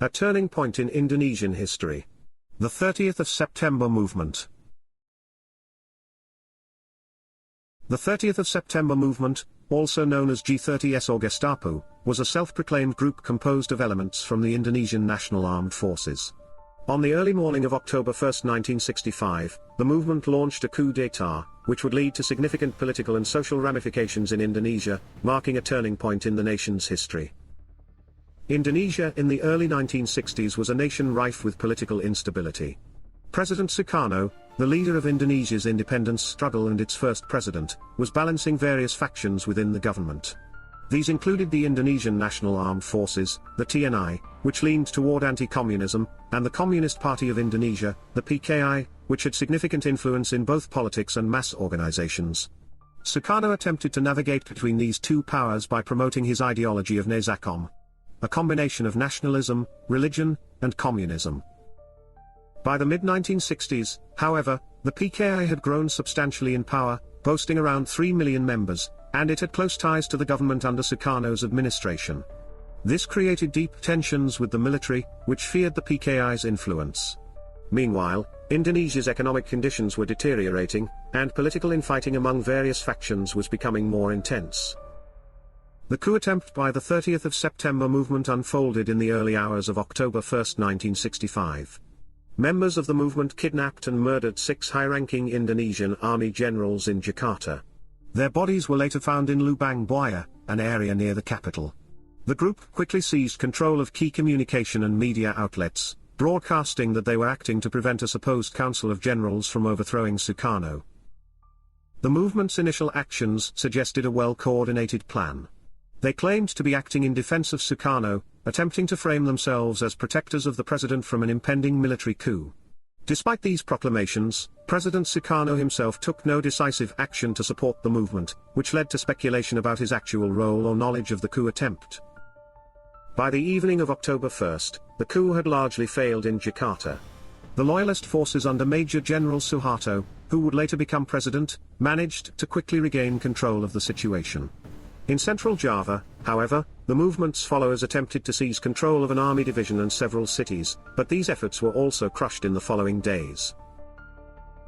A turning point in Indonesian history. The 30th of September movement. The 30th of September movement, also known as G30S or Gestapo, was a self-proclaimed group composed of elements from the Indonesian National Armed Forces. On the early morning of October 1, 1965, the movement launched a coup d'état, which would lead to significant political and social ramifications in Indonesia, marking a turning point in the nation's history. Indonesia in the early 1960s was a nation rife with political instability. President Sukarno, the leader of Indonesia's independence struggle and its first president, was balancing various factions within the government. These included the Indonesian National Armed Forces, the TNI, which leaned toward anti-communism, and the Communist Party of Indonesia, the PKI, which had significant influence in both politics and mass organizations. Sukarno attempted to navigate between these two powers by promoting his ideology of Nezakom, a combination of nationalism, religion, and communism. By the mid-1960s, however, the PKI had grown substantially in power, boasting around 3 million members, and it had close ties to the government under Sukarno's administration. This created deep tensions with the military, which feared the PKI's influence. Meanwhile, Indonesia's economic conditions were deteriorating, and political infighting among various factions was becoming more intense. The coup attempt by the 30th of September movement unfolded in the early hours of October 1, 1965. Members of the movement kidnapped and murdered 6 high-ranking Indonesian army generals in Jakarta. Their bodies were later found in Lubang Buaya, an area near the capital. The group quickly seized control of key communication and media outlets, broadcasting that they were acting to prevent a supposed council of generals from overthrowing Sukarno. The movement's initial actions suggested a well-coordinated plan. They claimed to be acting in defense of Sukarno, attempting to frame themselves as protectors of the president from an impending military coup. Despite these proclamations, President Sukarno himself took no decisive action to support the movement, which led to speculation about his actual role or knowledge of the coup attempt. By the evening of October 1, the coup had largely failed in Jakarta. The loyalist forces under Major General Suharto, who would later become president, managed to quickly regain control of the situation. In central Java, however, the movement's followers attempted to seize control of an army division and several cities, but these efforts were also crushed in the following days.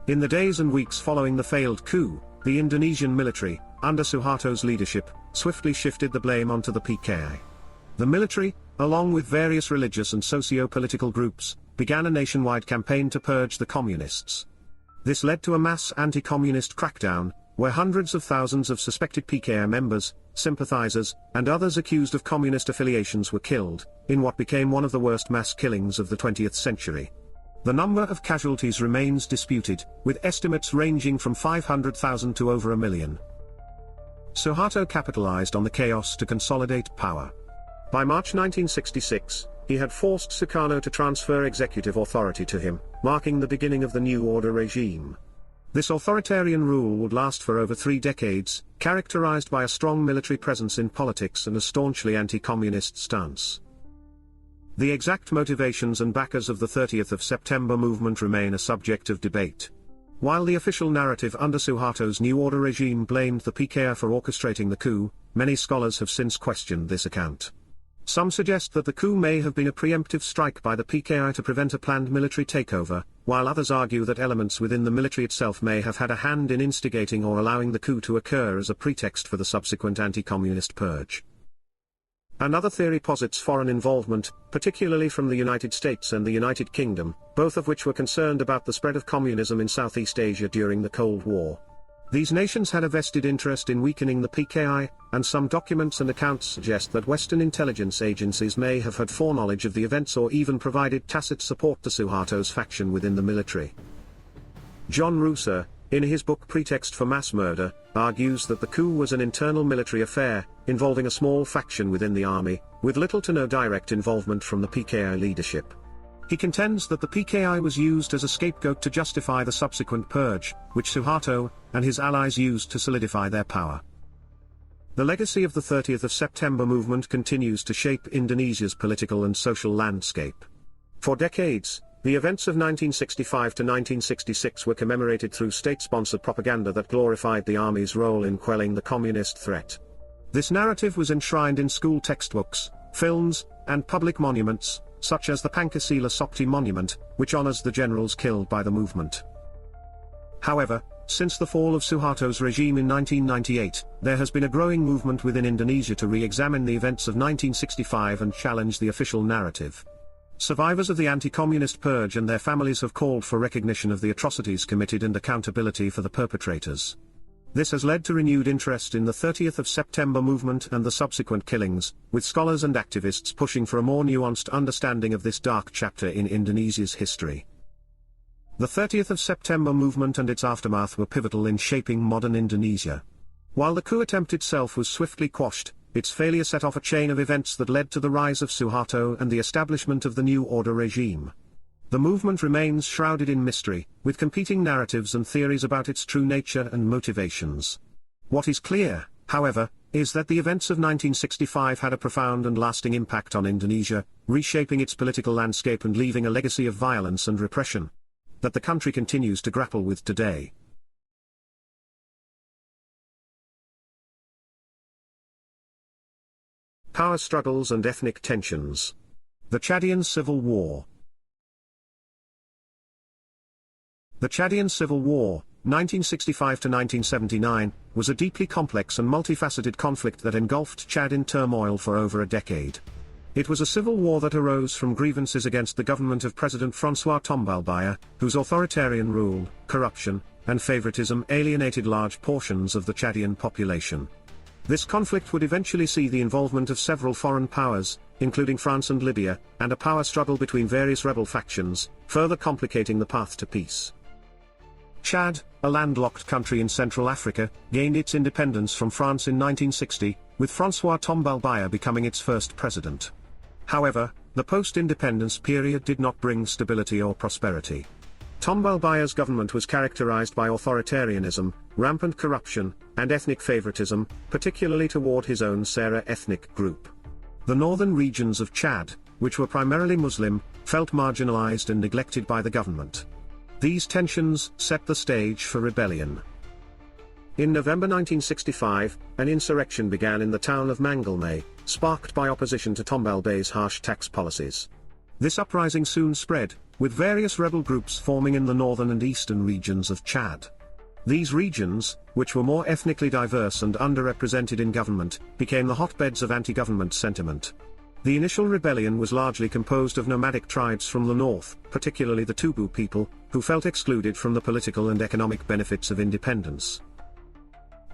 In the days and weeks following the failed coup, the Indonesian military, under Suharto's leadership, swiftly shifted the blame onto the PKI. The military, along with various religious and socio-political groups, began a nationwide campaign to purge the communists. This led to a mass anti-communist crackdown, where hundreds of thousands of suspected PKI members, sympathizers, and others accused of communist affiliations were killed, in what became one of the worst mass killings of the 20th century. The number of casualties remains disputed, with estimates ranging from 500,000 to over 1 million. Suharto capitalized on the chaos to consolidate power. By March 1966, he had forced Sukarno to transfer executive authority to him, marking the beginning of the New Order regime. This authoritarian rule would last for over 3 decades, characterized by a strong military presence in politics and a staunchly anti-communist stance. The exact motivations and backers of the 30th of September movement remain a subject of debate. While the official narrative under Suharto's New Order regime blamed the PKI for orchestrating the coup, many scholars have since questioned this account. Some suggest that the coup may have been a preemptive strike by the PKI to prevent a planned military takeover, while others argue that elements within the military itself may have had a hand in instigating or allowing the coup to occur as a pretext for the subsequent anti-communist purge. Another theory posits foreign involvement, particularly from the United States and the United Kingdom, both of which were concerned about the spread of communism in Southeast Asia during the Cold War. These nations had a vested interest in weakening the PKI, and some documents and accounts suggest that Western intelligence agencies may have had foreknowledge of the events or even provided tacit support to Suharto's faction within the military. John Ruser, in his book Pretext for Mass Murder, argues that the coup was an internal military affair, involving a small faction within the army, with little to no direct involvement from the PKI leadership. He contends that the PKI was used as a scapegoat to justify the subsequent purge, which Suharto and his allies used to solidify their power. The legacy of the 30th of September movement continues to shape Indonesia's political and social landscape. For decades, the events of 1965 to 1966 were commemorated through state-sponsored propaganda that glorified the army's role in quelling the communist threat. This narrative was enshrined in school textbooks, films, and public monuments, such as the Pankasila Sokti Monument, which honors the generals killed by the movement. However, since the fall of Suharto's regime in 1998, there has been a growing movement within Indonesia to re-examine the events of 1965 and challenge the official narrative. Survivors of the anti-communist purge and their families have called for recognition of the atrocities committed and accountability for the perpetrators. This has led to renewed interest in the 30th of September movement and the subsequent killings, with scholars and activists pushing for a more nuanced understanding of this dark chapter in Indonesia's history. The 30th of September movement and its aftermath were pivotal in shaping modern Indonesia. While the coup attempt itself was swiftly quashed, its failure set off a chain of events that led to the rise of Suharto and the establishment of the New Order regime. The movement remains shrouded in mystery, with competing narratives and theories about its true nature and motivations. What is clear, however, is that the events of 1965 had a profound and lasting impact on Indonesia, reshaping its political landscape and leaving a legacy of violence and repression that the country continues to grapple with today. Power struggles and ethnic tensions. The Chadian Civil War. The Chadian Civil War, 1965 to 1979, was a deeply complex and multifaceted conflict that engulfed Chad in turmoil for over a decade. It was a civil war that arose from grievances against the government of President François Tombalbaye, whose authoritarian rule, corruption, and favoritism alienated large portions of the Chadian population. This conflict would eventually see the involvement of several foreign powers, including France and Libya, and a power struggle between various rebel factions, further complicating the path to peace. Chad, a landlocked country in Central Africa, gained its independence from France in 1960, with François Tombalbaye becoming its first president. However, the post-independence period did not bring stability or prosperity. Tombalbaye's government was characterized by authoritarianism, rampant corruption, and ethnic favoritism, particularly toward his own Sera ethnic group. The northern regions of Chad, which were primarily Muslim, felt marginalized and neglected by the government. These tensions set the stage for rebellion. In November 1965, an insurrection began in the town of Mangalmay, sparked by opposition to Tombalbaye's harsh tax policies. This uprising soon spread, with various rebel groups forming in the northern and eastern regions of Chad. These regions, which were more ethnically diverse and underrepresented in government, became the hotbeds of anti-government sentiment. The initial rebellion was largely composed of nomadic tribes from the north, particularly the Tubu people, who felt excluded from the political and economic benefits of independence.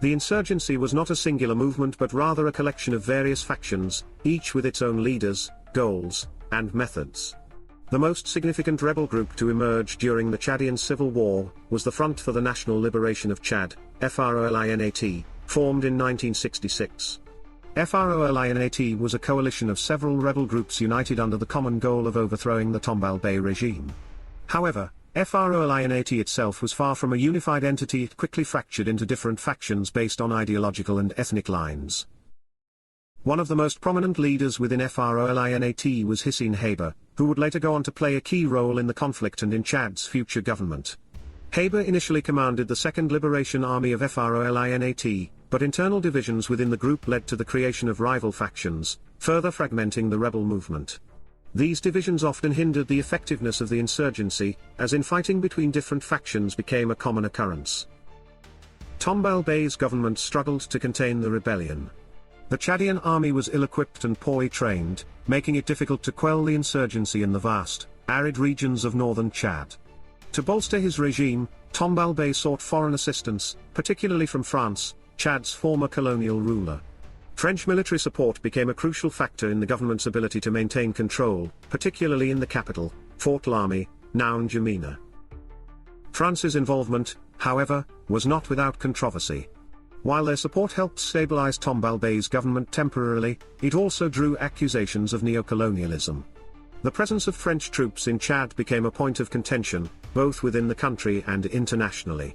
The insurgency was not a singular movement but rather a collection of various factions, each with its own leaders, goals, and methods. The most significant rebel group to emerge during the Chadian Civil War was the Front for the National Liberation of Chad, FROLINAT, formed in 1966. FROLINAT was a coalition of several rebel groups united under the common goal of overthrowing the Tombalbaye regime. However, FROLINAT itself was far from a unified entity. It quickly fractured into different factions based on ideological and ethnic lines. One of the most prominent leaders within FROLINAT was Hissène Habré, who would later go on to play a key role in the conflict and in Chad's future government. Habré initially commanded the Second Liberation Army of FROLINAT, but internal divisions within the group led to the creation of rival factions, further fragmenting the rebel movement. These divisions often hindered the effectiveness of the insurgency, as infighting between different factions became a common occurrence. Tombalbaye's government struggled to contain the rebellion. The Chadian army was ill-equipped and poorly trained, making it difficult to quell the insurgency in the vast, arid regions of northern Chad. To bolster his regime, Tombalbaye sought foreign assistance, particularly from France, Chad's former colonial ruler. French military support became a crucial factor in the government's ability to maintain control, particularly in the capital, Fort Lamy, now N'Djamena. France's involvement, however, was not without controversy. While their support helped stabilize Tombalbaye's government temporarily, it also drew accusations of neocolonialism. The presence of French troops in Chad became a point of contention, both within the country and internationally.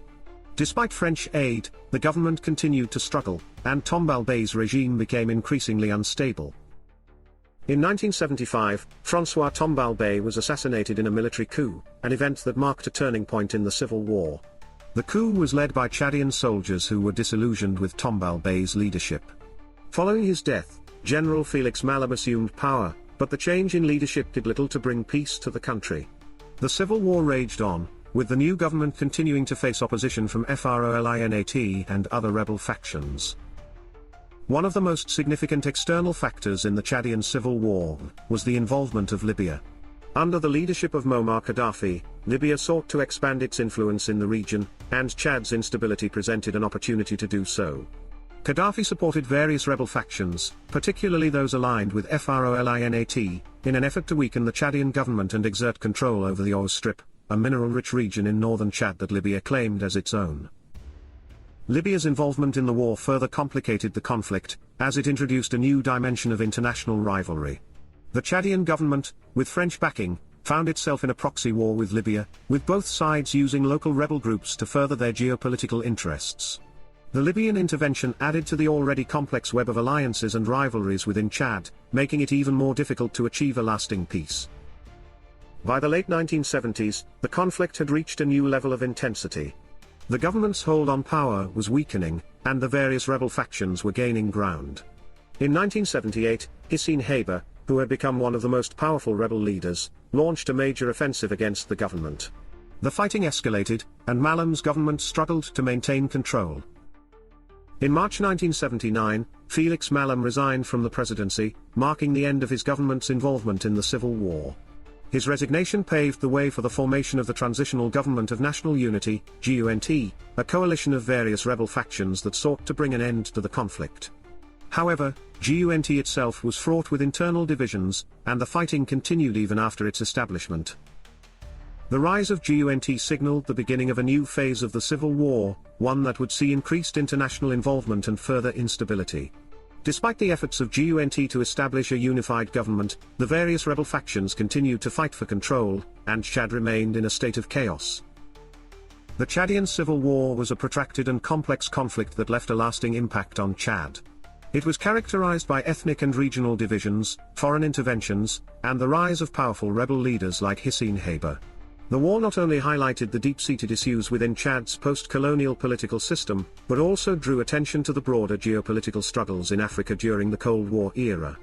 Despite French aid, the government continued to struggle, and Tombalbaye's regime became increasingly unstable. In 1975, François Tombalbaye was assassinated in a military coup, an event that marked a turning point in the civil war. The coup was led by Chadian soldiers who were disillusioned with Tombalbaye's leadership. Following his death, General Félix Mallam assumed power, But the change in leadership did little to bring peace to the country. The civil war raged on, with the new government continuing to face opposition from FROLINAT and other rebel factions. One of the most significant external factors in the Chadian civil war was the involvement of Libya. Under the leadership of Muammar Gaddafi, Libya sought to expand its influence in the region, and Chad's instability presented an opportunity to do so. Gaddafi supported various rebel factions, particularly those aligned with FROLINAT, in an effort to weaken the Chadian government and exert control over the Oise Strip, a mineral-rich region in northern Chad that Libya claimed as its own. Libya's involvement in the war further complicated the conflict, as it introduced a new dimension of international rivalry. The Chadian government, with French backing, found itself in a proxy war with Libya, with both sides using local rebel groups to further their geopolitical interests. The Libyan intervention added to the already complex web of alliances and rivalries within Chad, making it even more difficult to achieve a lasting peace. By the late 1970s, the conflict had reached a new level of intensity. The government's hold on power was weakening, and the various rebel factions were gaining ground. In 1978, Hissène Habré, who had become one of the most powerful rebel leaders, launched a major offensive against the government. The fighting escalated, and Mallam's government struggled to maintain control. In March 1979, Félix Mallam resigned from the presidency, marking the end of his government's involvement in the civil war. His resignation paved the way for the formation of the Transitional Government of National Unity, GUNT, a coalition of various rebel factions that sought to bring an end to the conflict. However, GUNT itself was fraught with internal divisions, and the fighting continued even after its establishment. The rise of GUNT signaled the beginning of a new phase of the civil war, one that would see increased international involvement and further instability. Despite the efforts of GUNT to establish a unified government, the various rebel factions continued to fight for control, and Chad remained in a state of chaos. The Chadian civil war was a protracted and complex conflict that left a lasting impact on Chad. It was characterized by ethnic and regional divisions, foreign interventions, and the rise of powerful rebel leaders like Hissène Habré. The war not only highlighted the deep-seated issues within Chad's post-colonial political system, but also drew attention to the broader geopolitical struggles in Africa during the Cold War era.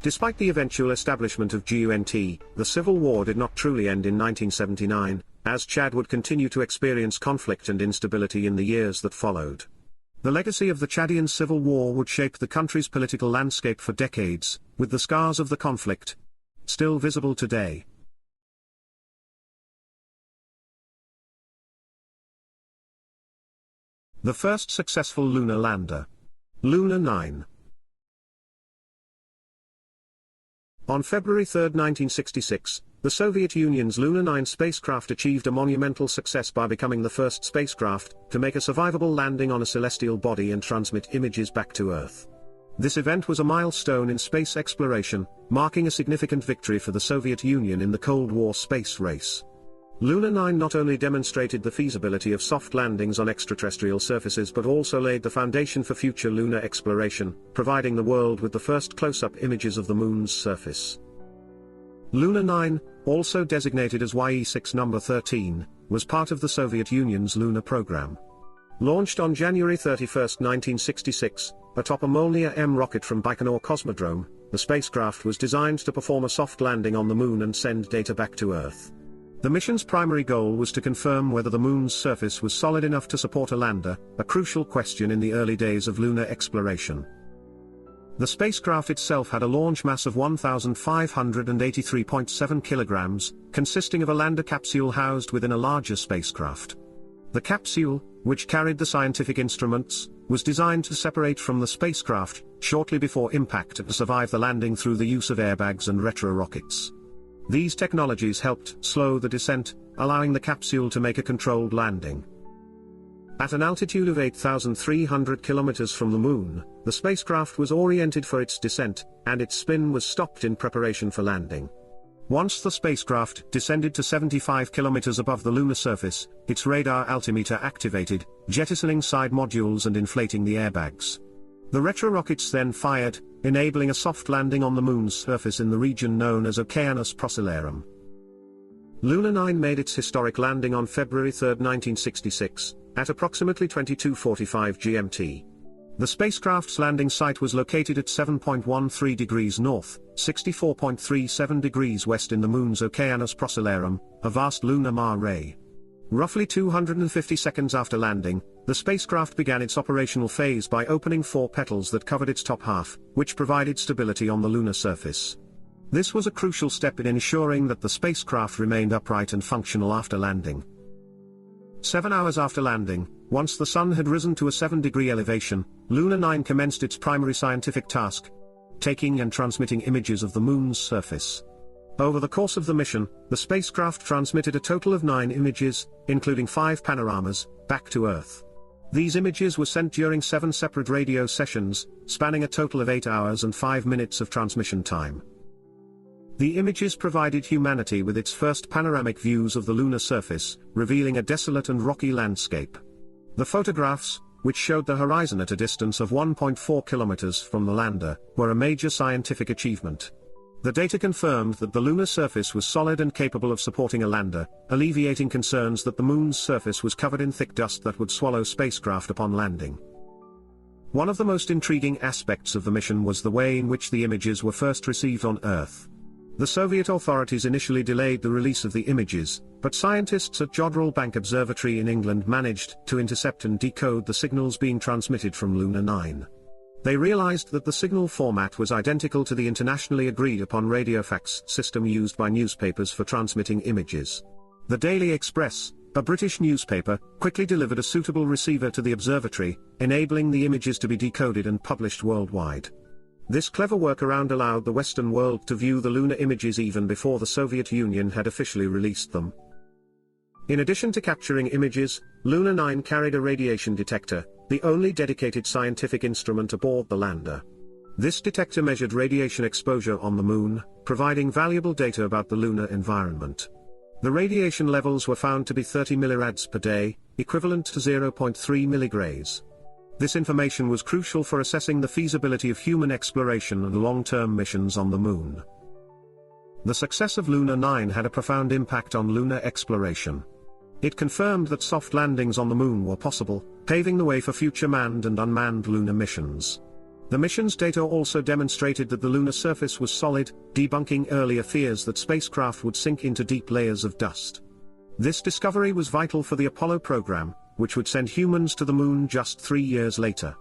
Despite the eventual establishment of GUNT, the civil war did not truly end in 1979, as Chad would continue to experience conflict and instability in the years that followed. The legacy of the Chadian civil war would shape the country's political landscape for decades, with the scars of the conflict still visible today. The first successful lunar lander. Luna 9. On February 3, 1966, the Soviet Union's Luna 9 spacecraft achieved a monumental success by becoming the first spacecraft to make a survivable landing on a celestial body and transmit images back to Earth. This event was a milestone in space exploration, marking a significant victory for the Soviet Union in the Cold War space race. Luna 9 not only demonstrated the feasibility of soft landings on extraterrestrial surfaces but also laid the foundation for future lunar exploration, providing the world with the first close-up images of the Moon's surface. Luna 9, also designated as YE6 number 13, was part of the Soviet Union's lunar program. Launched on January 31, 1966, atop a Molniya M rocket from Baikonur Cosmodrome, the spacecraft was designed to perform a soft landing on the Moon and send data back to Earth. The mission's primary goal was to confirm whether the Moon's surface was solid enough to support a lander, a crucial question in the early days of lunar exploration. The spacecraft itself had a launch mass of 1,583.7 kilograms, consisting of a lander capsule housed within a larger spacecraft. The capsule, which carried the scientific instruments, was designed to separate from the spacecraft shortly before impact and survive the landing through the use of airbags and retro-rockets. These technologies helped slow the descent, allowing the capsule to make a controlled landing. At an altitude of 8,300 kilometers from the Moon, the spacecraft was oriented for its descent, and its spin was stopped in preparation for landing. Once the spacecraft descended to 75 kilometers above the lunar surface, its radar altimeter activated, jettisoning side modules and inflating the airbags. The retro-rockets then fired, enabling a soft landing on the Moon's surface in the region known as Oceanus Procellarum. Luna 9 made its historic landing on February 3, 1966, at approximately 22:45 GMT. The spacecraft's landing site was located at 7.13 degrees north, 64.37 degrees west in the Moon's Okeanos Procellarum, a vast lunar mare ray. Roughly 250 seconds after landing, the spacecraft began its operational phase by opening 4 petals that covered its top half, which provided stability on the lunar surface. This was a crucial step in ensuring that the spacecraft remained upright and functional after landing. 7 hours after landing, once the Sun had risen to a 7-degree elevation, Luna 9 commenced its primary scientific task: taking and transmitting images of the Moon's surface. Over the course of the mission, the spacecraft transmitted a total of 9 images, including 5 panoramas, back to Earth. These images were sent during 7 separate radio sessions, spanning a total of 8 hours and 5 minutes of transmission time. The images provided humanity with its first panoramic views of the lunar surface, revealing a desolate and rocky landscape. The photographs, which showed the horizon at a distance of 1.4 kilometers from the lander, were a major scientific achievement. The data confirmed that the lunar surface was solid and capable of supporting a lander, alleviating concerns that the Moon's surface was covered in thick dust that would swallow spacecraft upon landing. One of the most intriguing aspects of the mission was the way in which the images were first received on Earth. The Soviet authorities initially delayed the release of the images, but scientists at Jodrell Bank Observatory in England managed to intercept and decode the signals being transmitted from Luna 9. They realized that the signal format was identical to the internationally agreed-upon radiofax system used by newspapers for transmitting images. The Daily Express, a British newspaper, quickly delivered a suitable receiver to the observatory, enabling the images to be decoded and published worldwide. This clever workaround allowed the Western world to view the lunar images even before the Soviet Union had officially released them. In addition to capturing images, Luna 9 carried a radiation detector, the only dedicated scientific instrument aboard the lander. This detector measured radiation exposure on the Moon, providing valuable data about the lunar environment. The radiation levels were found to be 30 millirads per day, equivalent to 0.3 milligrays. This information was crucial for assessing the feasibility of human exploration and long-term missions on the Moon. The success of Luna 9 had a profound impact on lunar exploration. It confirmed that soft landings on the Moon were possible, paving the way for future manned and unmanned lunar missions. The mission's data also demonstrated that the lunar surface was solid, debunking earlier fears that spacecraft would sink into deep layers of dust. This discovery was vital for the Apollo program, which would send humans to the Moon just 3 years later.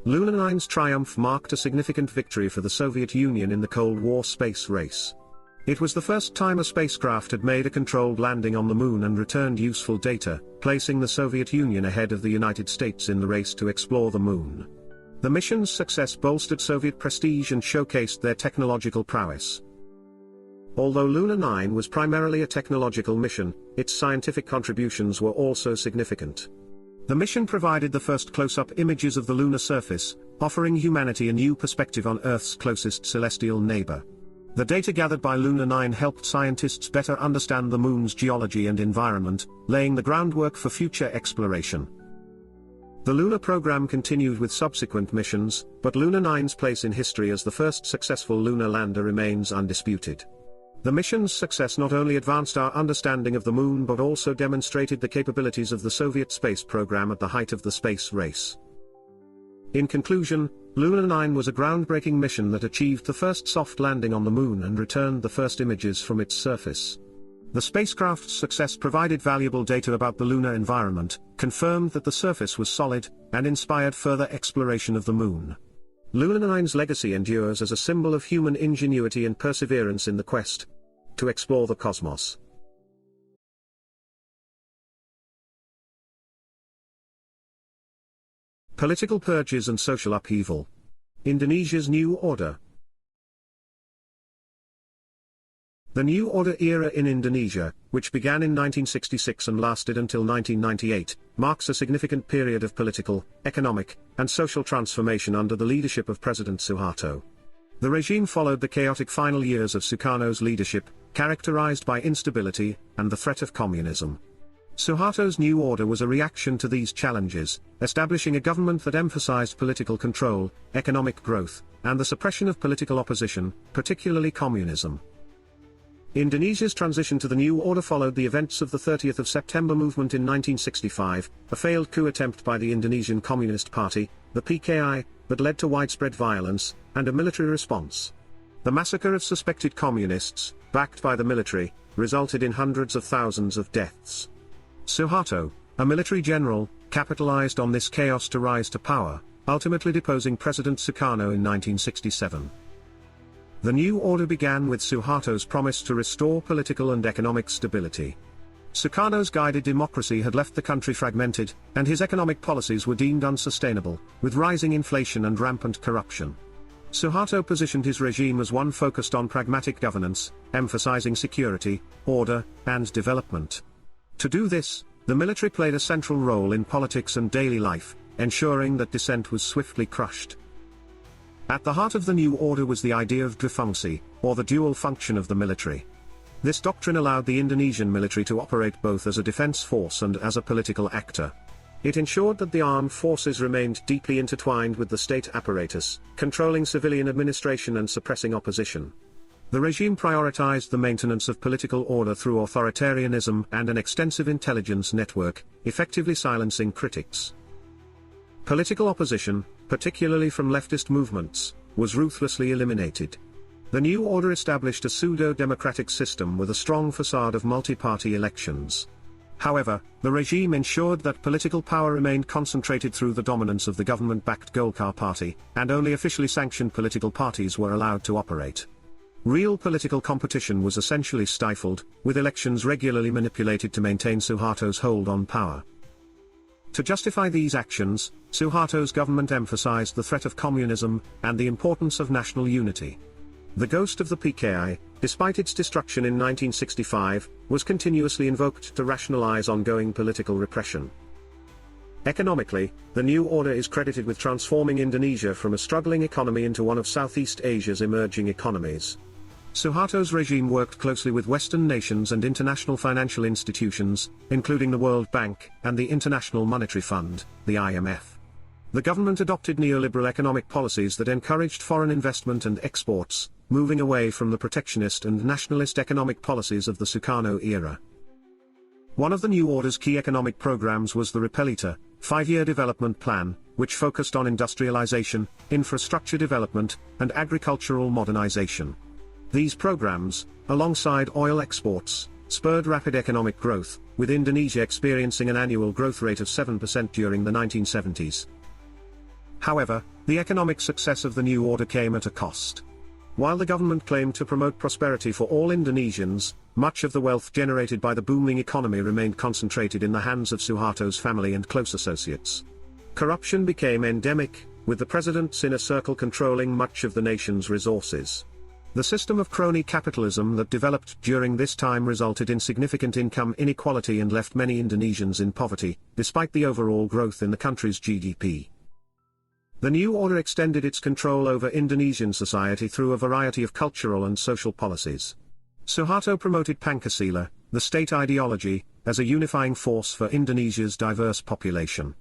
Luna 9's triumph marked a significant victory for the Soviet Union in the Cold War space race. It was the first time a spacecraft had made a controlled landing on the Moon and returned useful data, placing the Soviet Union ahead of the United States in the race to explore the Moon. The mission's success bolstered Soviet prestige and showcased their technological prowess. Although Luna 9 was primarily a technological mission, its scientific contributions were also significant. The mission provided the first close-up images of the lunar surface, offering humanity a new perspective on Earth's closest celestial neighbor. The data gathered by Luna 9 helped scientists better understand the Moon's geology and environment, laying the groundwork for future exploration. The lunar program continued with subsequent missions, but Luna 9's place in history as the first successful lunar lander remains undisputed. The mission's success not only advanced our understanding of the Moon but also demonstrated the capabilities of the Soviet space program at the height of the space race. In conclusion, Luna 9 was a groundbreaking mission that achieved the first soft landing on the Moon and returned the first images from its surface. The spacecraft's success provided valuable data about the lunar environment, confirmed that the surface was solid, and inspired further exploration of the Moon. Luna 9's legacy endures as a symbol of human ingenuity and perseverance in the quest to explore the cosmos. Political purges and social upheaval. Indonesia's New Order. The New Order era in Indonesia, which began in 1966 and lasted until 1998, marks a significant period of political, economic, and social transformation under the leadership of President Suharto. The regime followed the chaotic final years of Sukarno's leadership, characterized by instability and the threat of communism. Suharto's New Order was a reaction to these challenges, establishing a government that emphasized political control, economic growth, and the suppression of political opposition, particularly communism. Indonesia's transition to the New Order followed the events of the 30th of September movement in 1965, a failed coup attempt by the Indonesian Communist Party, the PKI, that led to widespread violence and a military response. The massacre of suspected communists, backed by the military, resulted in hundreds of thousands of deaths. Suharto, a military general, capitalized on this chaos to rise to power, ultimately deposing President Sukarno in 1967. The new order began with Suharto's promise to restore political and economic stability. Sukarno's guided democracy had left the country fragmented, and his economic policies were deemed unsustainable, with rising inflation and rampant corruption. Suharto positioned his regime as one focused on pragmatic governance, emphasizing security, order, and development. To do this, the military played a central role in politics and daily life, ensuring that dissent was swiftly crushed. At the heart of the new order was the idea of difungsi, or the dual function of the military. This doctrine allowed the Indonesian military to operate both as a defense force and as a political actor. It ensured that the armed forces remained deeply intertwined with the state apparatus, controlling civilian administration and suppressing opposition. The regime prioritized the maintenance of political order through authoritarianism and an extensive intelligence network, effectively silencing critics. Political opposition, particularly from leftist movements, was ruthlessly eliminated. The new order established a pseudo-democratic system with a strong facade of multi-party elections. However, the regime ensured that political power remained concentrated through the dominance of the government-backed Golkar party, and only officially sanctioned political parties were allowed to operate. Real political competition was essentially stifled, with elections regularly manipulated to maintain Suharto's hold on power. To justify these actions, Suharto's government emphasized the threat of communism and the importance of national unity. The ghost of the PKI, despite its destruction in 1965, was continuously invoked to rationalize ongoing political repression. Economically, the new order is credited with transforming Indonesia from a struggling economy into one of Southeast Asia's emerging economies. Suharto's regime worked closely with Western nations and international financial institutions, including the World Bank and the International Monetary Fund, the IMF. The government adopted neoliberal economic policies that encouraged foreign investment and exports, moving away from the protectionist and nationalist economic policies of the Sukarno era. One of the new order's key economic programs was the Repelita, 5-year development plan, which focused on industrialization, infrastructure development, and agricultural modernization. These programs, alongside oil exports, spurred rapid economic growth, with Indonesia experiencing an annual growth rate of 7% during the 1970s. However, the economic success of the new order came at a cost. While the government claimed to promote prosperity for all Indonesians, much of the wealth generated by the booming economy remained concentrated in the hands of Suharto's family and close associates. Corruption became endemic, with the president's inner circle controlling much of the nation's resources. The system of crony capitalism that developed during this time resulted in significant income inequality and left many Indonesians in poverty, despite the overall growth in the country's GDP. The new order extended its control over Indonesian society through a variety of cultural and social policies. Suharto promoted Pancasila, the state ideology, as a unifying force for Indonesia's diverse population.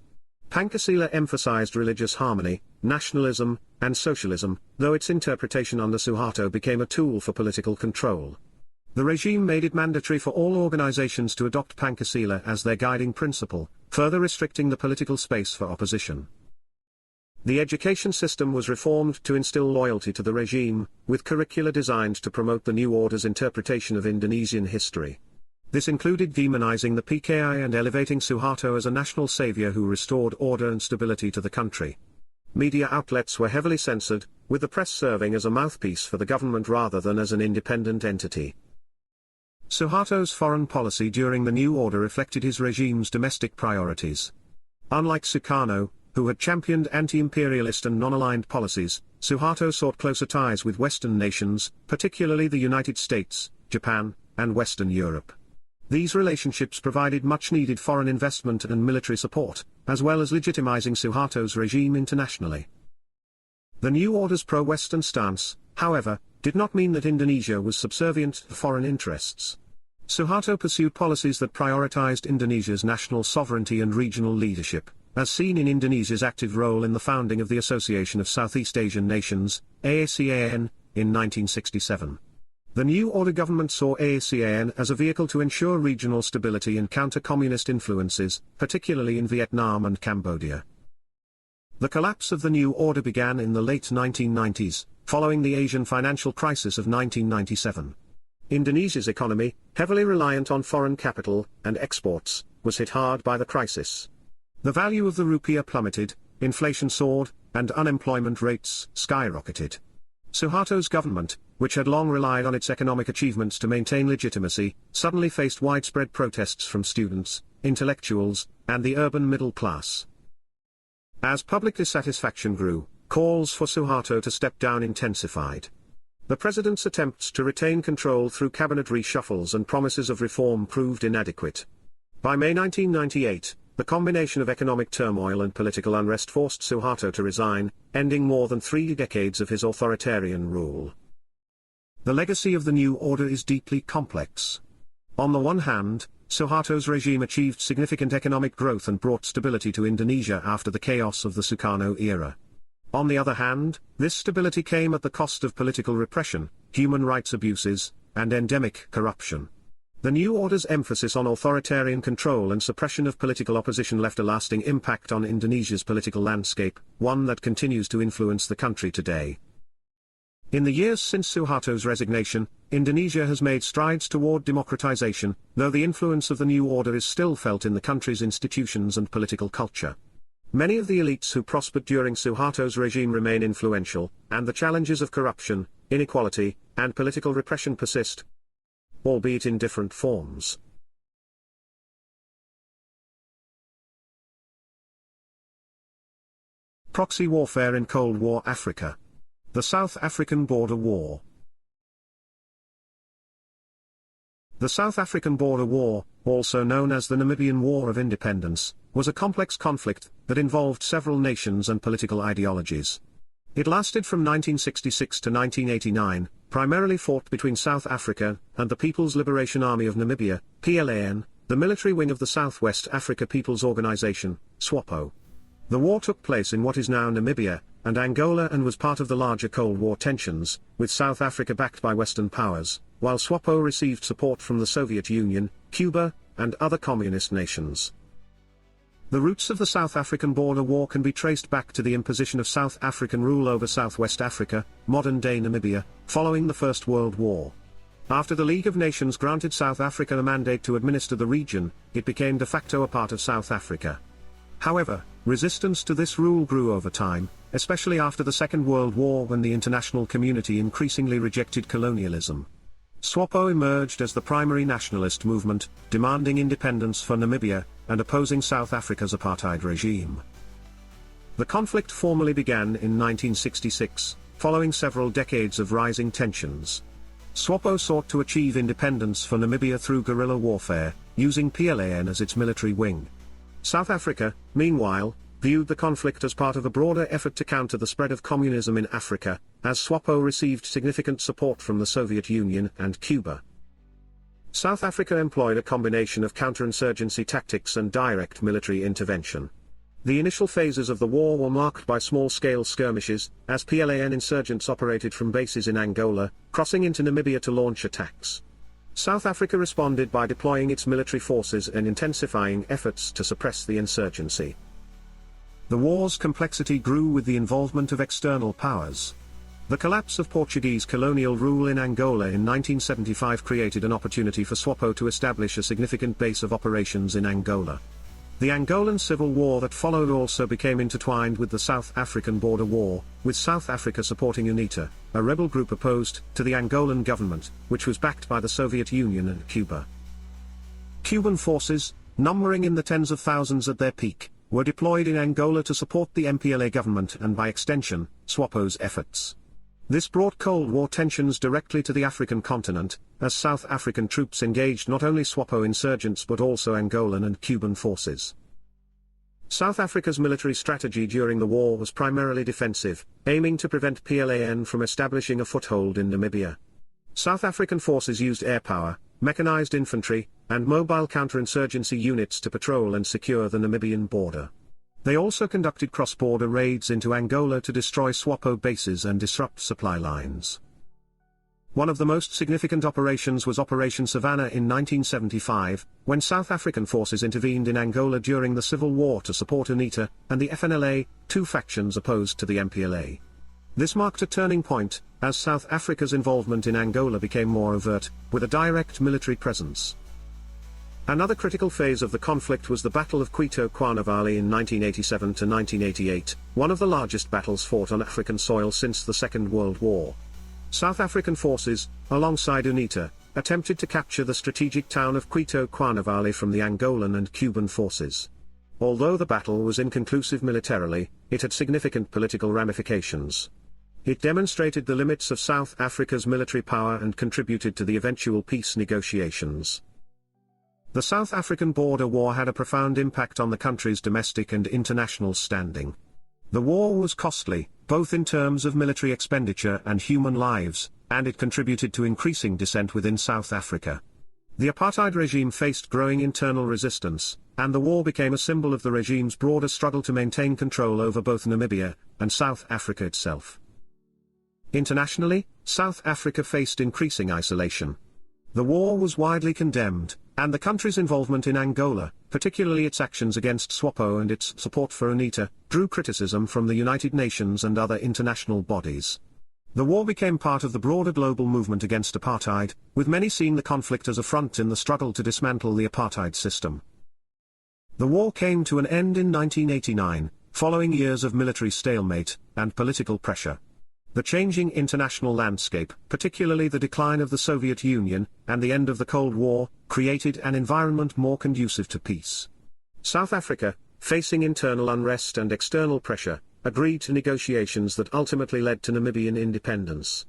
Pancasila emphasized religious harmony, nationalism, and socialism, though its interpretation under Suharto became a tool for political control. The regime made it mandatory for all organizations to adopt Pancasila as their guiding principle, further restricting the political space for opposition. The education system was reformed to instill loyalty to the regime, with curricula designed to promote the new order's interpretation of Indonesian history. This included demonizing the PKI and elevating Suharto as a national savior who restored order and stability to the country. Media outlets were heavily censored, with the press serving as a mouthpiece for the government rather than as an independent entity. Suharto's foreign policy during the new order reflected his regime's domestic priorities. Unlike Sukarno, who had championed anti-imperialist and non-aligned policies, Suharto sought closer ties with Western nations, particularly the United States, Japan, and Western Europe. These relationships provided much-needed foreign investment and military support, as well as legitimizing Suharto's regime internationally. The new order's pro-Western stance, however, did not mean that Indonesia was subservient to foreign interests. Suharto pursued policies that prioritized Indonesia's national sovereignty and regional leadership, as seen in Indonesia's active role in the founding of the Association of Southeast Asian Nations, ASEAN, in 1967. The new order government saw ASEAN as a vehicle to ensure regional stability and counter communist influences, particularly in Vietnam and Cambodia. The collapse of the new order began in the late 1990s, following the Asian financial crisis of 1997. Indonesia's economy, heavily reliant on foreign capital and exports, was hit hard by the crisis. The value of the rupiah plummeted, inflation soared, and unemployment rates skyrocketed. Suharto's government, which had long relied on its economic achievements to maintain legitimacy, suddenly faced widespread protests from students, intellectuals, and the urban middle class. As public dissatisfaction grew, calls for Suharto to step down intensified. The president's attempts to retain control through cabinet reshuffles and promises of reform proved inadequate. By May 1998, the combination of economic turmoil and political unrest forced Suharto to resign, ending more than 3 decades of his authoritarian rule. The legacy of the new order is deeply complex. On the one hand, Suharto's regime achieved significant economic growth and brought stability to Indonesia after the chaos of the Sukarno era. On the other hand, this stability came at the cost of political repression, human rights abuses, and endemic corruption. The new order's emphasis on authoritarian control and suppression of political opposition left a lasting impact on Indonesia's political landscape, one that continues to influence the country today. In the years since Suharto's resignation, Indonesia has made strides toward democratization, though the influence of the new order is still felt in the country's institutions and political culture. Many of the elites who prospered during Suharto's regime remain influential, and the challenges of corruption, inequality, and political repression persist, albeit in different forms. Proxy warfare in Cold War Africa. The South African Border War. The South African Border War, also known as the Namibian War of Independence, was a complex conflict that involved several nations and political ideologies. It lasted from 1966 to 1989, primarily fought between South Africa and the People's Liberation Army of Namibia, PLAN, the military wing of the Southwest Africa People's Organization, SWAPO. The war took place in what is now Namibia and Angola and was part of the larger Cold War tensions, with South Africa backed by Western powers, while SWAPO received support from the Soviet Union, Cuba, and other communist nations. The roots of the South African Border War can be traced back to the imposition of South African rule over Southwest Africa, modern-day Namibia, following the First World War. After the League of Nations granted South Africa a mandate to administer the region, it became de facto a part of South Africa. However, resistance to this rule grew over time, especially after the Second World War when the international community increasingly rejected colonialism. SWAPO emerged as the primary nationalist movement, demanding independence for Namibia, and opposing South Africa's apartheid regime. The conflict formally began in 1966, following several decades of rising tensions. SWAPO sought to achieve independence for Namibia through guerrilla warfare, using PLAN as its military wing. South Africa, meanwhile, viewed the conflict as part of a broader effort to counter the spread of communism in Africa, as SWAPO received significant support from the Soviet Union and Cuba. South Africa employed a combination of counterinsurgency tactics and direct military intervention. The initial phases of the war were marked by small-scale skirmishes, as PLAN insurgents operated from bases in Angola, crossing into Namibia to launch attacks. South Africa responded by deploying its military forces and intensifying efforts to suppress the insurgency. The war's complexity grew with the involvement of external powers. The collapse of Portuguese colonial rule in Angola in 1975 created an opportunity for SWAPO to establish a significant base of operations in Angola. The Angolan Civil War that followed also became intertwined with the South African Border War, with South Africa supporting UNITA, a rebel group opposed to the Angolan government, which was backed by the Soviet Union and Cuba. Cuban forces, numbering in the tens of thousands at their peak, were deployed in Angola to support the MPLA government and by extension, SWAPO's efforts. This brought Cold War tensions directly to the African continent, as South African troops engaged not only SWAPO insurgents but also Angolan and Cuban forces. South Africa's military strategy during the war was primarily defensive, aiming to prevent PLAN from establishing a foothold in Namibia. South African forces used air power, mechanized infantry, and mobile counterinsurgency units to patrol and secure the Namibian border. They also conducted cross-border raids into Angola to destroy SWAPO bases and disrupt supply lines. One of the most significant operations was Operation Savannah in 1975, when South African forces intervened in Angola during the Civil War to support UNITA and the FNLA, two factions opposed to the MPLA. This marked a turning point, as South Africa's involvement in Angola became more overt, with a direct military presence. Another critical phase of the conflict was the Battle of Cuito Cuanavale in 1987 to 1988, one of the largest battles fought on African soil since the Second World War. South African forces, alongside UNITA, attempted to capture the strategic town of Cuito Cuanavale from the Angolan and Cuban forces. Although the battle was inconclusive militarily, it had significant political ramifications. It demonstrated the limits of South Africa's military power and contributed to the eventual peace negotiations. The South African border war had a profound impact on the country's domestic and international standing. The war was costly, both in terms of military expenditure and human lives, and it contributed to increasing dissent within South Africa. The apartheid regime faced growing internal resistance, and the war became a symbol of the regime's broader struggle to maintain control over both Namibia and South Africa itself. Internationally, South Africa faced increasing isolation. The war was widely condemned, and the country's involvement in Angola, particularly its actions against SWAPO and its support for UNITA, drew criticism from the United Nations and other international bodies. The war became part of the broader global movement against apartheid, with many seeing the conflict as a front in the struggle to dismantle the apartheid system. The war came to an end in 1989, following years of military stalemate and political pressure. The changing international landscape, particularly the decline of the Soviet Union, and the end of the Cold War, created an environment more conducive to peace. South Africa, facing internal unrest and external pressure, agreed to negotiations that ultimately led to Namibian independence.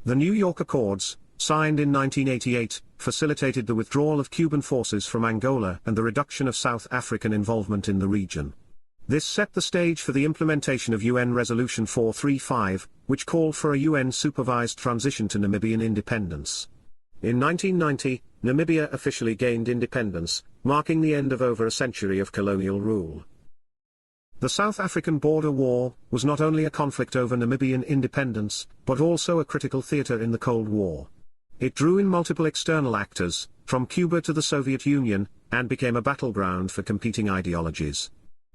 The New York Accords, signed in 1988, facilitated the withdrawal of Cuban forces from Angola and the reduction of South African involvement in the region. This set the stage for the implementation of UN Resolution 435, which called for a UN-supervised transition to Namibian independence. In 1990, Namibia officially gained independence, marking the end of over a century of colonial rule. The South African border war was not only a conflict over Namibian independence, but also a critical theater in the Cold War. It drew in multiple external actors, from Cuba to the Soviet Union, and became a battleground for competing ideologies.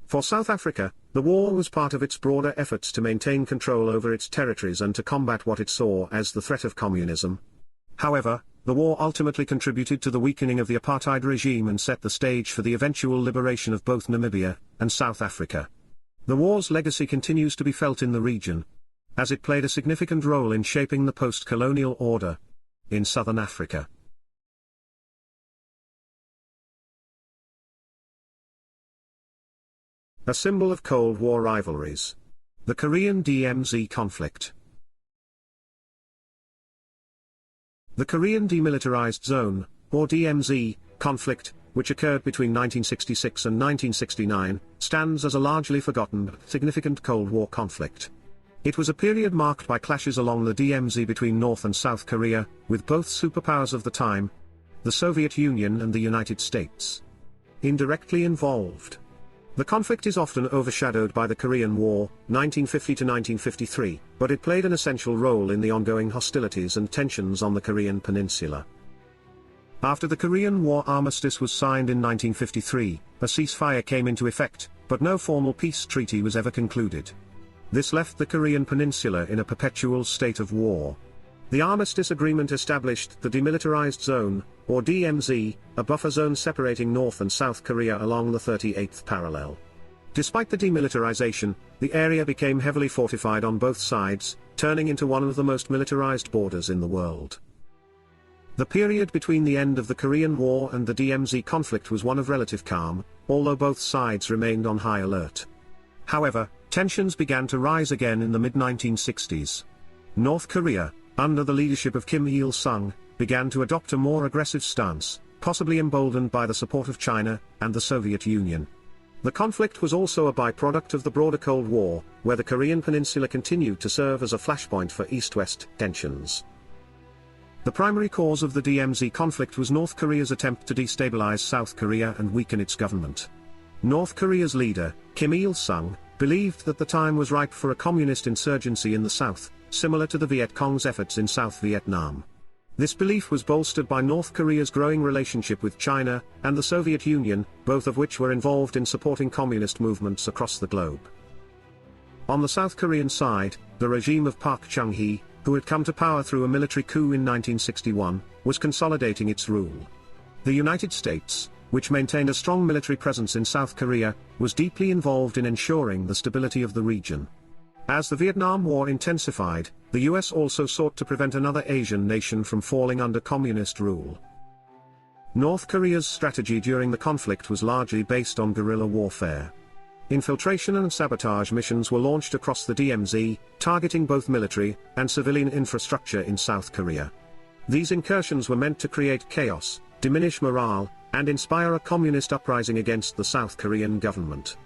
For South Africa, the war was part of its broader efforts to maintain control over its territories and to combat what it saw as the threat of communism. However, the war ultimately contributed to the weakening of the apartheid regime and set the stage for the eventual liberation of both Namibia and South Africa. The war's legacy continues to be felt in the region, as it played a significant role in shaping the post-colonial order in Southern Africa. A symbol of Cold War rivalries. The Korean DMZ conflict. The Korean Demilitarized Zone, or DMZ, conflict, which occurred between 1966 and 1969, stands as a largely forgotten but significant Cold War conflict. It was a period marked by clashes along the DMZ between North and South Korea, with both superpowers of the time, the Soviet Union and the United States, indirectly involved. The conflict is often overshadowed by the Korean War, 1950 to 1953, but it played an essential role in the ongoing hostilities and tensions on the Korean peninsula. After the Korean War armistice was signed in 1953, a ceasefire came into effect, but no formal peace treaty was ever concluded. This left the Korean peninsula in a perpetual state of war. The armistice agreement established the Demilitarized Zone, or DMZ, a buffer zone separating North and South Korea along the 38th parallel. Despite the demilitarization, the area became heavily fortified on both sides, turning into one of the most militarized borders in the world. The period between the end of the Korean War and the DMZ conflict was one of relative calm, although both sides remained on high alert. However, tensions began to rise again in the mid-1960s. North Korea, under the leadership of Kim Il-sung, began to adopt a more aggressive stance, possibly emboldened by the support of China and the Soviet Union. The conflict was also a byproduct of the broader Cold War, where the Korean peninsula continued to serve as a flashpoint for East-West tensions. The primary cause of the DMZ conflict was North Korea's attempt to destabilize South Korea and weaken its government. North Korea's leader, Kim Il-sung, believed that the time was ripe for a communist insurgency in the south, similar to the Viet Cong's efforts in South Vietnam. This belief was bolstered by North Korea's growing relationship with China and the Soviet Union, both of which were involved in supporting communist movements across the globe. On the South Korean side, the regime of Park Chung-hee, who had come to power through a military coup in 1961, was consolidating its rule. The United States, which maintained a strong military presence in South Korea, was deeply involved in ensuring the stability of the region. As the Vietnam War intensified, the US also sought to prevent another Asian nation from falling under communist rule. North Korea's strategy during the conflict was largely based on guerrilla warfare. Infiltration and sabotage missions were launched across the DMZ, targeting both military and civilian infrastructure in South Korea. These incursions were meant to create chaos, diminish morale, and inspire a communist uprising against the South Korean government.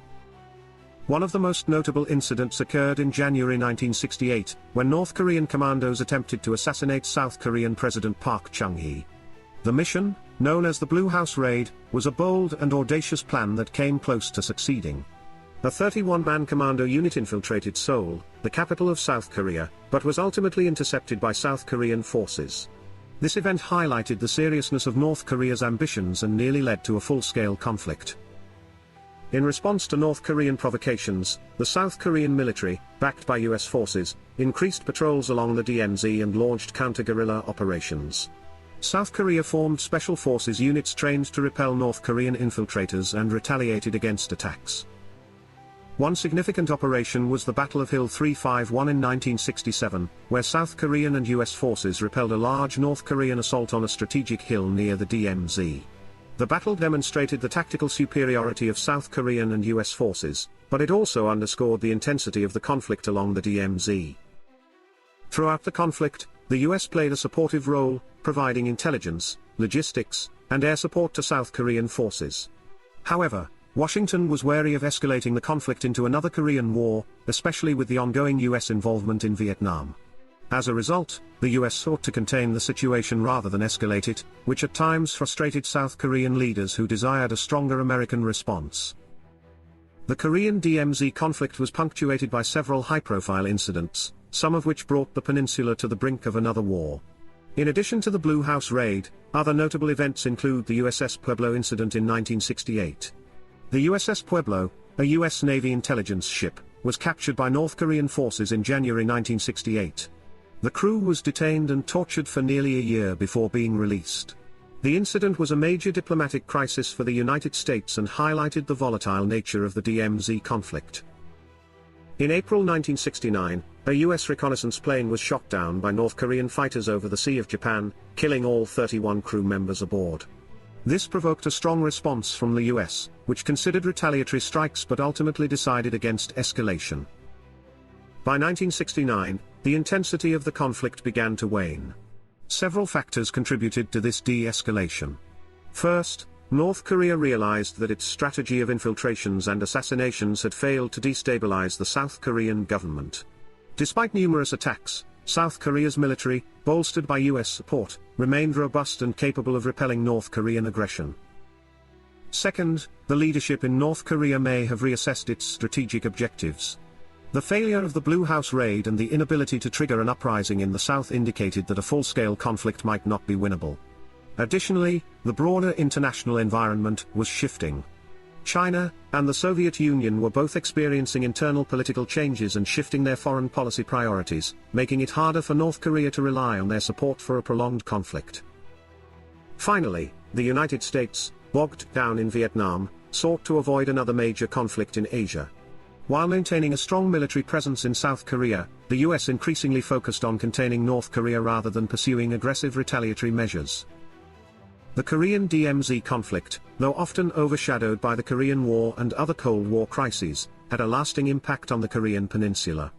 One of the most notable incidents occurred in January 1968, when North Korean commandos attempted to assassinate South Korean President Park Chung-hee. The mission, known as the Blue House Raid, was a bold and audacious plan that came close to succeeding. A 31-man commando unit infiltrated Seoul, the capital of South Korea, but was ultimately intercepted by South Korean forces. This event highlighted the seriousness of North Korea's ambitions and nearly led to a full-scale conflict. In response to North Korean provocations, the South Korean military, backed by US forces, increased patrols along the DMZ and launched counter-guerrilla operations. South Korea formed special forces units trained to repel North Korean infiltrators and retaliated against attacks. One significant operation was the Battle of Hill 351 in 1967, where South Korean and US forces repelled a large North Korean assault on a strategic hill near the DMZ. The battle demonstrated the tactical superiority of South Korean and US forces, but it also underscored the intensity of the conflict along the DMZ. Throughout the conflict, the US played a supportive role, providing intelligence, logistics, and air support to South Korean forces. However, Washington was wary of escalating the conflict into another Korean War, especially with the ongoing US involvement in Vietnam. As a result, the US sought to contain the situation rather than escalate it, which at times frustrated South Korean leaders who desired a stronger American response. The Korean DMZ conflict was punctuated by several high-profile incidents, some of which brought the peninsula to the brink of another war. In addition to the Blue House Raid, other notable events include the USS Pueblo incident in 1968. The USS Pueblo, a US Navy intelligence ship, was captured by North Korean forces in January 1968. The crew was detained and tortured for nearly a year before being released. The incident was a major diplomatic crisis for the United States and highlighted the volatile nature of the DMZ conflict. In April 1969, a US reconnaissance plane was shot down by North Korean fighters over the Sea of Japan, killing all 31 crew members aboard. This provoked a strong response from the US, which considered retaliatory strikes but ultimately decided against escalation. By 1969, the intensity of the conflict began to wane. Several factors contributed to this de-escalation. First, North Korea realized that its strategy of infiltrations and assassinations had failed to destabilize the South Korean government. Despite numerous attacks, South Korea's military, bolstered by US support, remained robust and capable of repelling North Korean aggression. Second, the leadership in North Korea may have reassessed its strategic objectives. The failure of the Blue House Raid and the inability to trigger an uprising in the South indicated that a full-scale conflict might not be winnable. Additionally, the broader international environment was shifting. China and the Soviet Union were both experiencing internal political changes and shifting their foreign policy priorities, making it harder for North Korea to rely on their support for a prolonged conflict. Finally, the United States, bogged down in Vietnam, sought to avoid another major conflict in Asia. While maintaining a strong military presence in South Korea, the US increasingly focused on containing North Korea rather than pursuing aggressive retaliatory measures. The Korean DMZ conflict, though often overshadowed by the Korean War and other Cold War crises, had a lasting impact on the Korean peninsula.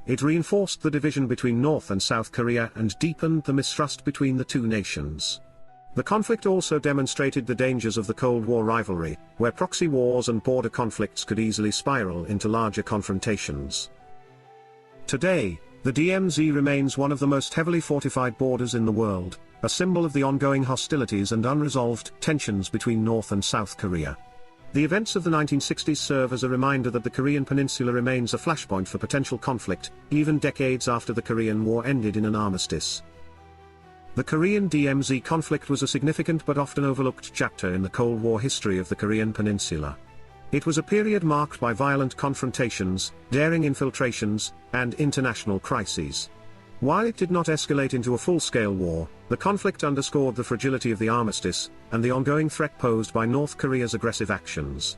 It reinforced the division between North and South Korea and deepened the mistrust between the two nations. The conflict also demonstrated the dangers of the Cold War rivalry, where proxy wars and border conflicts could easily spiral into larger confrontations. Today, the DMZ remains one of the most heavily fortified borders in the world, a symbol of the ongoing hostilities and unresolved tensions between North and South Korea. The events of the 1960s serve as a reminder that the Korean Peninsula remains a flashpoint for potential conflict, even decades after the Korean War ended in an armistice. The Korean DMZ conflict was a significant but often overlooked chapter in the Cold War history of the Korean Peninsula. It was a period marked by violent confrontations, daring infiltrations, and international crises. While it did not escalate into a full-scale war, the conflict underscored the fragility of the armistice, and the ongoing threat posed by North Korea's aggressive actions.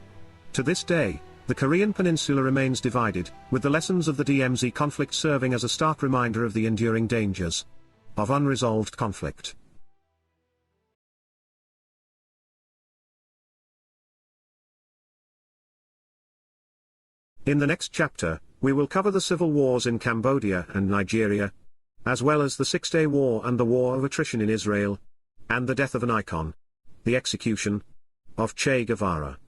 To this day, the Korean Peninsula remains divided, with the lessons of the DMZ conflict serving as a stark reminder of the enduring dangers of unresolved conflict. In the next chapter, we will cover the civil wars in Cambodia and Nigeria, as well as the Six-Day War and the War of Attrition in Israel, and the death of an icon, the execution of Che Guevara.